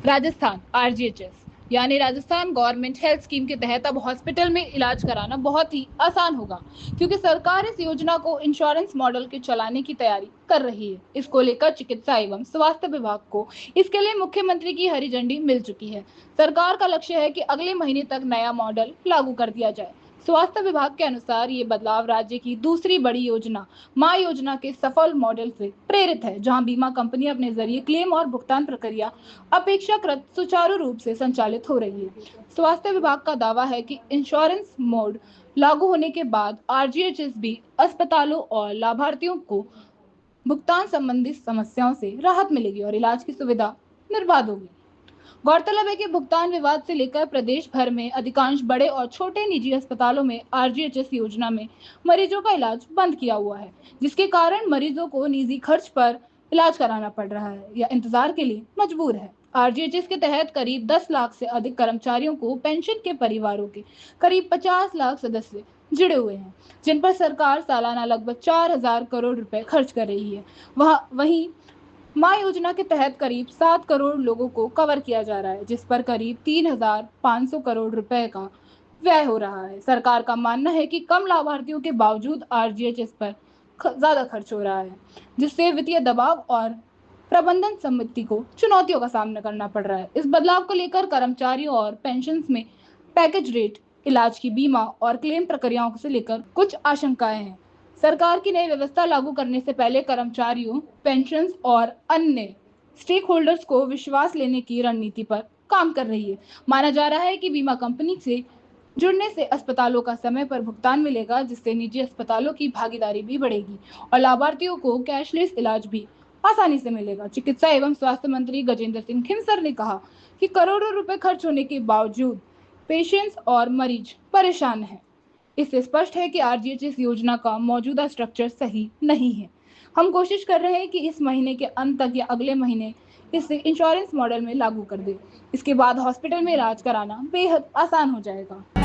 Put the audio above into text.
Rajasthan RGHS यानी Rajasthan government health scheme के तहत अब हॉस्पिटल में इलाज कराना बहुत ही आसान होगा, क्योंकि सरकार इस योजना को इंश्योरेंस मॉडल के चलाने की तैयारी कर रही है। इसको लेकर चिकित्सा एवं स्वास्थ्य विभाग को इसके लिए मुख्यमंत्री की हरी झंडी मिल चुकी है। सरकार का लक्ष्य है कि अगले महीने तक नया मॉडल लागू कर दिया जाए। स्वास्थ्य विभाग के अनुसार ये बदलाव राज्य की दूसरी बड़ी योजना माँ योजना के सफल मॉडल से प्रेरित है, जहां बीमा कंपनी अपने जरिए क्लेम और भुगतान प्रक्रिया अपेक्षाकृत सुचारू रूप से संचालित हो रही है। स्वास्थ्य विभाग का दावा है कि इंश्योरेंस मोड लागू होने के बाद आरजीएचएस भी अस्पतालों और लाभार्थियों को भुगतान संबंधी समस्याओं से राहत मिलेगी और इलाज की सुविधा निर्बाध होगी। गौरतलब है कि भुगतान विवाद से लेकर प्रदेश भर में अधिकांश बड़े और छोटे निजी अस्पतालों में आरजीएचएस योजना में मरीजों का इलाज बंद किया हुआ है, जिसके कारण मरीजों को निजी खर्च पर इलाज कराना पड़ रहा है या इंतजार के लिए मजबूर है। आरजीएचएस के तहत करीब 10 लाख से अधिक कर्मचारियों को पेंशन के परिवारों के करीब 50 लाख सदस्य जुड़े हुए हैं, जिन पर सरकार सालाना लगभग 4,000 करोड़ रुपए खर्च कर रही है। वहीं माँ योजना के तहत करीब 7 करोड़ लोगों को कवर किया जा रहा है, जिस पर करीब 3,500 करोड़ रुपए का व्यय हो रहा है। सरकार का मानना है कि कम लाभार्थियों के बावजूद आरजीएचएस पर ज्यादा खर्च हो रहा है, जिससे वित्तीय दबाव और प्रबंधन समिति को चुनौतियों का सामना करना पड़ रहा है। इस बदलाव को लेकर कर्मचारियों और पेंशन में पैकेज रेट, इलाज की बीमा और क्लेम प्रक्रियाओं से लेकर कुछ आशंकाएं हैं। सरकार की नई व्यवस्था लागू करने से पहले कर्मचारियों, पेंशन और अन्य स्टेक होल्डर्स को विश्वास लेने की रणनीति पर काम कर रही है। माना जा रहा है कि बीमा कंपनी से जुड़ने से अस्पतालों का समय पर भुगतान मिलेगा, जिससे निजी अस्पतालों की भागीदारी भी बढ़ेगी और लाभार्थियों को कैशलेस इलाज भी आसानी से मिलेगा। चिकित्सा एवं स्वास्थ्य मंत्री गजेंद्र सिंह खिंसर ने कहा कि करोड़ों रुपए खर्च होने के बावजूद पेशेंट्स और मरीज परेशान हैं। इससे स्पष्ट है कि आरजीएचएस योजना का मौजूदा स्ट्रक्चर सही नहीं है। हम कोशिश कर रहे हैं कि इस महीने के अंत तक या अगले महीने इसे इंश्योरेंस मॉडल में लागू कर दे। इसके बाद हॉस्पिटल में इलाज कराना बेहद आसान हो जाएगा।